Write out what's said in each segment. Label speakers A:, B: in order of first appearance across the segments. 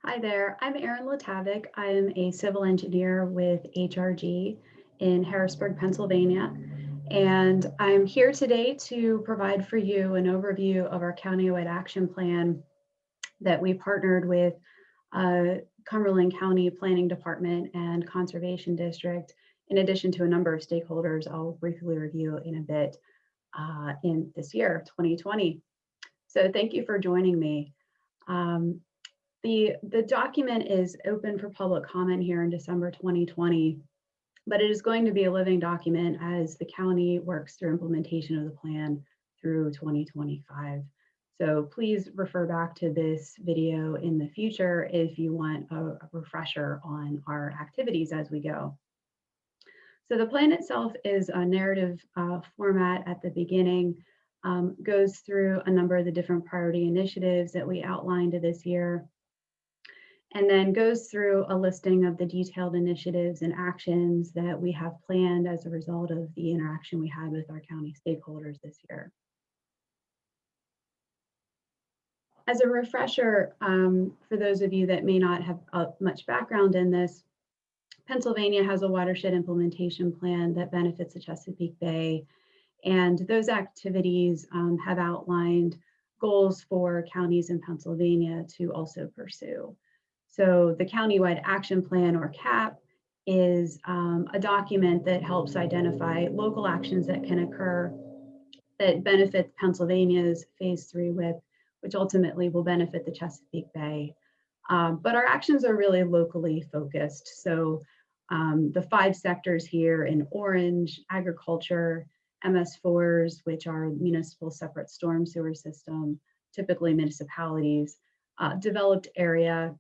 A: Hi there, I'm Erin Latavik. I am a civil engineer with HRG in Harrisburg, Pennsylvania, and I'm here today to provide for you an overview of our Countywide Action Plan that we partnered with Cumberland County Planning Department and Conservation District, in addition to a number of stakeholders I'll briefly review in a bit in this year, 2020. So thank you for joining me. Um, the document is open for public comment here in December 2020, but it is going to be a living document as the county works through implementation of the plan through 2025. So please refer back to this video in the future if you want a refresher on our activities as we go. So the plan itself is a narrative format at the beginning, goes through a number of the different priority initiatives that we outlined this year, and then goes through a listing of the detailed initiatives and actions that we have planned as a result of the interaction we had with our county stakeholders this year. As a refresher, for those of you that may not have much background in this, Pennsylvania has a watershed implementation plan that benefits the Chesapeake Bay, and those activities have outlined goals for counties in Pennsylvania to also pursue. So the Countywide Action Plan, or CAP, is a document that helps identify local actions that can occur that benefit Pennsylvania's Phase 3 WIP, which ultimately will benefit the Chesapeake Bay. But our actions are really locally focused. So the 5 sectors here in orange: agriculture, MS4s, which are municipal separate storm sewer system, typically municipalities, developed area,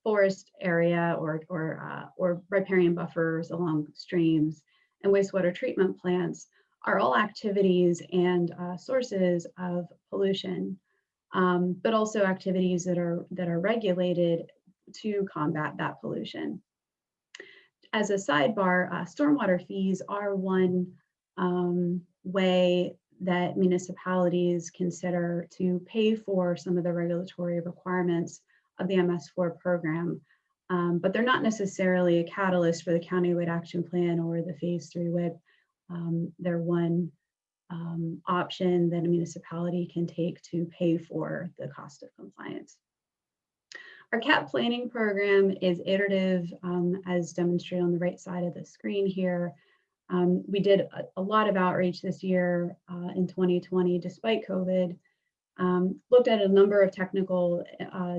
A: forest area, or riparian buffers along streams, and wastewater treatment plants are all activities and sources of pollution, but also activities that are regulated to combat that pollution. As a sidebar, stormwater fees are one way that municipalities consider to pay for some of the regulatory requirements of the MS4 program, but they're not necessarily a catalyst for the Countywide Action Plan or the Phase 3 WIP. They're one option that a municipality can take to pay for the cost of compliance. Our CAP planning program is iterative, as demonstrated on the right side of the screen here. We did a lot of outreach this year in 2020, despite COVID. Looked at a number of technical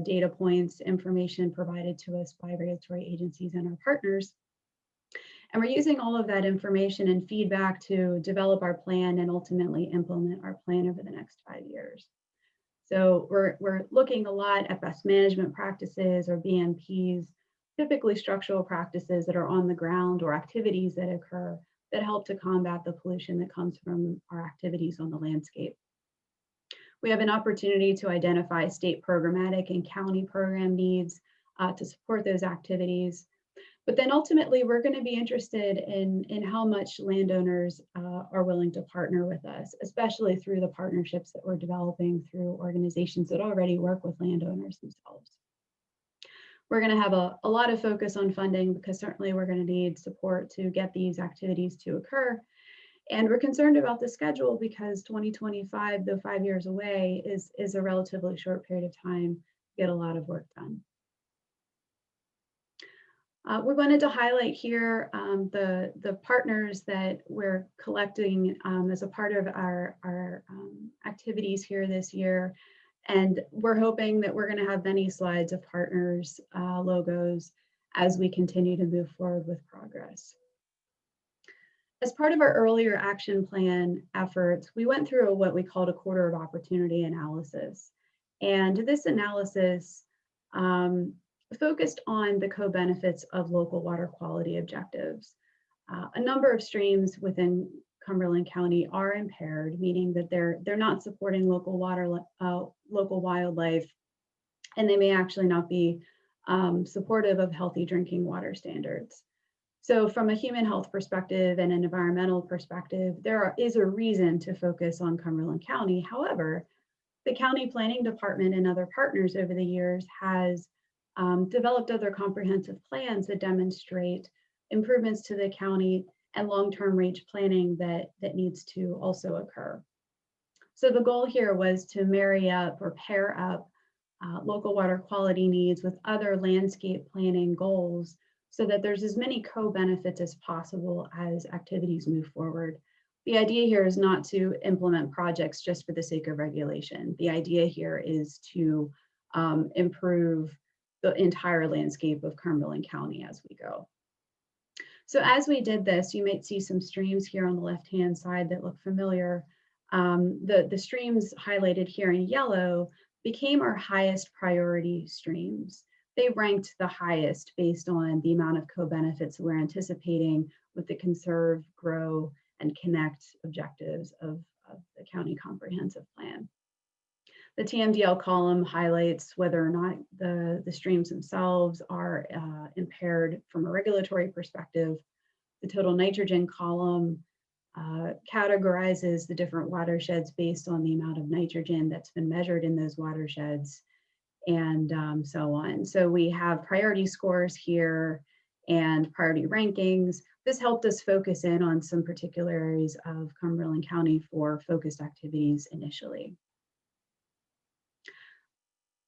A: data points, information provided to us by regulatory agencies and our partners. And we're using all of that information and feedback to develop our plan and ultimately implement our plan over the next 5 years. So we're looking a lot at best management practices, or BMPs, typically structural practices that are on the ground or activities that occur that help to combat the pollution that comes from our activities on the landscape. We have an opportunity to identify state programmatic and county program needs to support those activities. But then ultimately, we're going to be interested in how much landowners are willing to partner with us, especially through the partnerships that we're developing through organizations that already work with landowners themselves. We're going to have a lot of focus on funding, because certainly we're going to need support to get these activities to occur. And we're concerned about the schedule, because 2025, though 5 years away, is a relatively short period of time to get a lot of work done. We wanted to highlight here the partners that we're collecting as a part of our activities here this year. And we're hoping that we're going to have many slides of partners, logos, as we continue to move forward with progress. As part of our earlier action plan efforts, we went through what we called a quarter of opportunity analysis. And this analysis focused on the co-benefits of local water quality objectives. A number of streams within Cumberland County are impaired, meaning that they're not supporting local wildlife, and they may actually not be supportive of healthy drinking water standards. So from a human health perspective and an environmental perspective, there is a reason to focus on Cumberland County. However, the county planning department and other partners over the years has developed other comprehensive plans that demonstrate improvements to the county and long-term range planning that needs to also occur. So the goal here was to marry up or pair up local water quality needs with other landscape planning goals so that there's as many co-benefits as possible as activities move forward. The idea here is not to implement projects just for the sake of regulation. The idea here is to improve the entire landscape of Cumberland County as we go. So as we did this, you might see some streams here on the left-hand side that look familiar. The streams highlighted here in yellow became our highest priority streams. They ranked the highest based on the amount of co-benefits we're anticipating with the conserve, grow, and connect objectives of the county comprehensive plan. The TMDL column highlights whether or not the streams themselves are impaired from a regulatory perspective. The total nitrogen column categorizes the different watersheds based on the amount of nitrogen that's been measured in those watersheds, and so on. So we have priority scores here and priority rankings. This helped us focus in on some particular areas of Cumberland County for focused activities initially.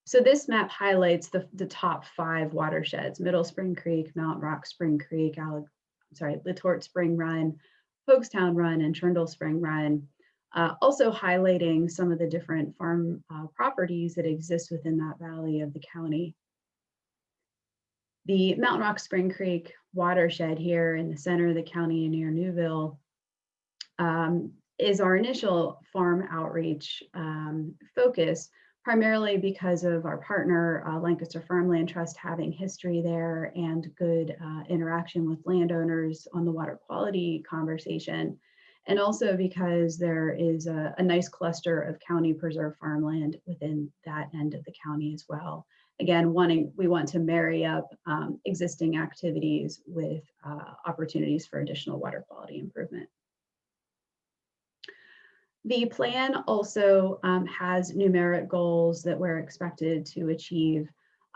A: So this map highlights the top 5 watersheds: Middle Spring Creek, Mount Rock Spring Creek, Letort Spring Run, Hoagstown Run, and Trundle Spring Run, also highlighting some of the different farm properties that exist within that valley of the county. The Mount Rock Spring Creek watershed here in the center of the county near Newville is our initial farm outreach focus, primarily because of our partner, Lancaster Farmland Trust, having history there and good interaction with landowners on the water quality conversation. And also because there is a nice cluster of county preserve farmland within that end of the county as well. Again, we want to marry up existing activities with opportunities for additional water quality improvement. The plan also has numeric goals that we're expected to achieve,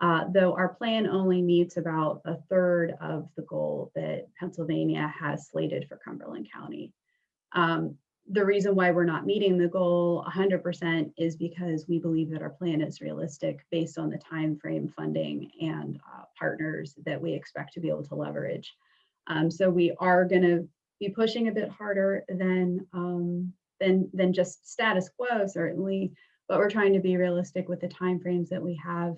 A: though our plan only meets about 1/3 of the goal that Pennsylvania has slated for Cumberland County. The reason why we're not meeting the goal 100% is because we believe that our plan is realistic based on the time frame, funding, and partners that we expect to be able to leverage. So we are going to be pushing a bit harder than just status quo, certainly, but we're trying to be realistic with the timeframes that we have.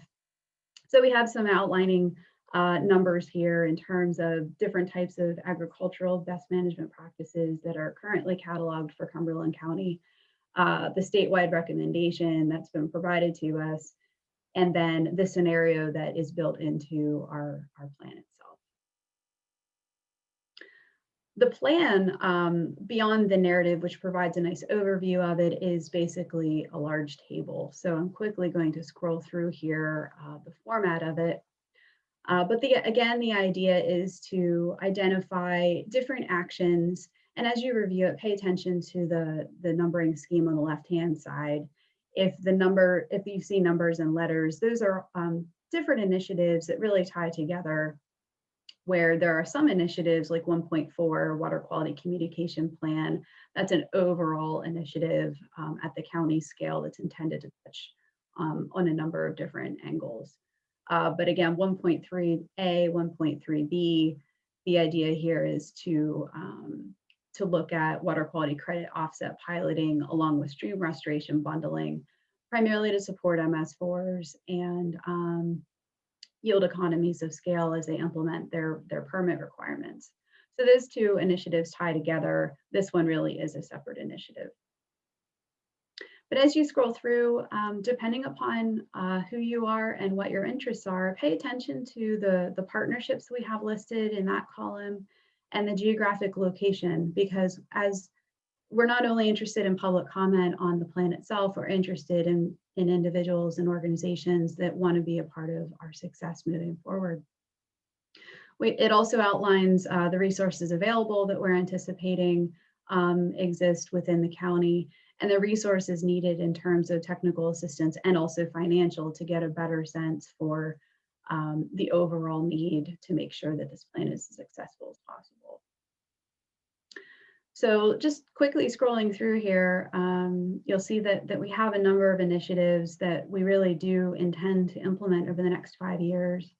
A: So we have some outlining numbers here in terms of different types of agricultural best management practices that are currently cataloged for Cumberland County, the statewide recommendation that's been provided to us, and then the scenario that is built into our plan itself. The plan, beyond the narrative, which provides a nice overview of it, is basically a large table. So I'm quickly going to scroll through here the format of it. But again, the idea is to identify different actions. And as you review it, pay attention to the numbering scheme on the left-hand side. If you see numbers and letters, those are different initiatives that really tie together, where there are some initiatives like 1.4 Water Quality Communication Plan. That's an overall initiative at the county scale that's intended to touch on a number of different angles. But again, 1.3A, 1.3B, the idea here is to look at water quality credit offset piloting along with stream restoration bundling, primarily to support MS4s and yield economies of scale as they implement their permit requirements. So those two initiatives tie together. This one really is a separate initiative. But as you scroll through, depending upon who you are and what your interests are, pay attention to the partnerships we have listed in that column and the geographic location, because as we're not only interested in public comment on the plan itself, we're interested in individuals and organizations that want to be a part of our success moving forward. It also outlines the resources available that we're anticipating exist within the county, and the resources needed in terms of technical assistance and also financial to get a better sense for the overall need to make sure that this plan is as successful as possible. So just quickly scrolling through here, you'll see that we have a number of initiatives that we really do intend to implement over the next 5 years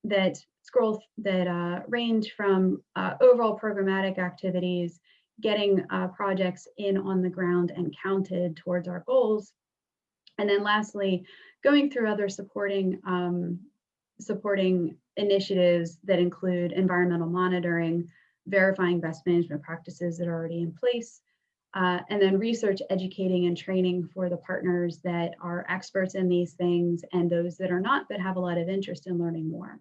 A: that range from overall programmatic activities, getting projects in on the ground and counted towards our goals, and then lastly, going through other supporting initiatives that include environmental monitoring, verifying best management practices that are already in place, and then research, educating, and training for the partners that are experts in these things and those that are not, but have a lot of interest in learning more.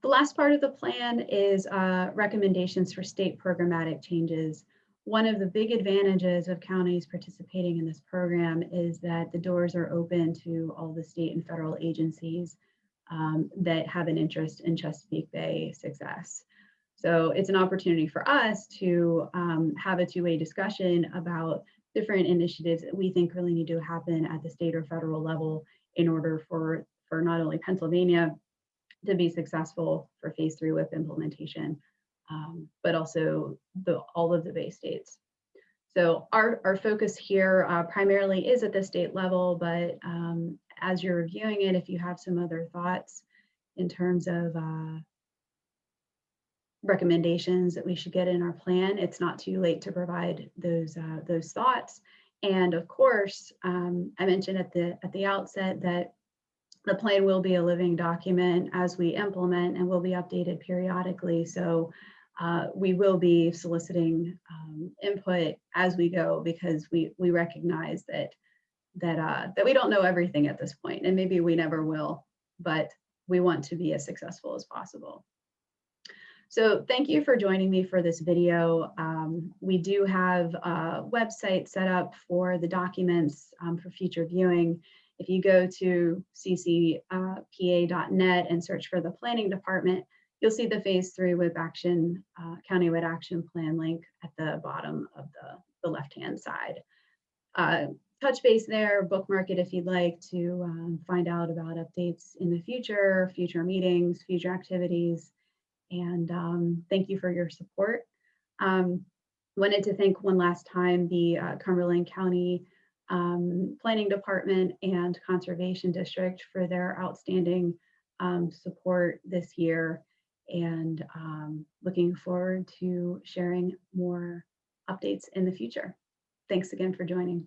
A: The last part of the plan is recommendations for state programmatic changes. One of the big advantages of counties participating in this program is that the doors are open to all the state and federal agencies that have an interest in Chesapeake Bay success. So it's an opportunity for us to have a two-way discussion about different initiatives that we think really need to happen at the state or federal level in order for not only Pennsylvania to be successful for phase 3 WIP implementation, but also all of the Bay states. So our focus here primarily is at the state level, but as you're reviewing it, if you have some other thoughts in terms of recommendations that we should get in our plan, it's not too late to provide those thoughts. And of course, I mentioned at the outset that the plan will be a living document as we implement and will be updated periodically. So we will be soliciting input as we go, because we recognize that we don't know everything at this point, and maybe we never will, but we want to be as successful as possible. So thank you for joining me for this video. We do have a website set up for the documents for future viewing. If you go to ccpa.net and search for the planning department, you'll see the phase 3 WIP action, Countywide Action Plan link at the bottom of the left-hand side. Touch base there, bookmark it if you'd like to find out about updates in the future meetings, future activities, and thank you for your support. Wanted to thank one last time the Cumberland County Planning Department and Conservation District for their outstanding support this year, and looking forward to sharing more updates in the future. Thanks again for joining.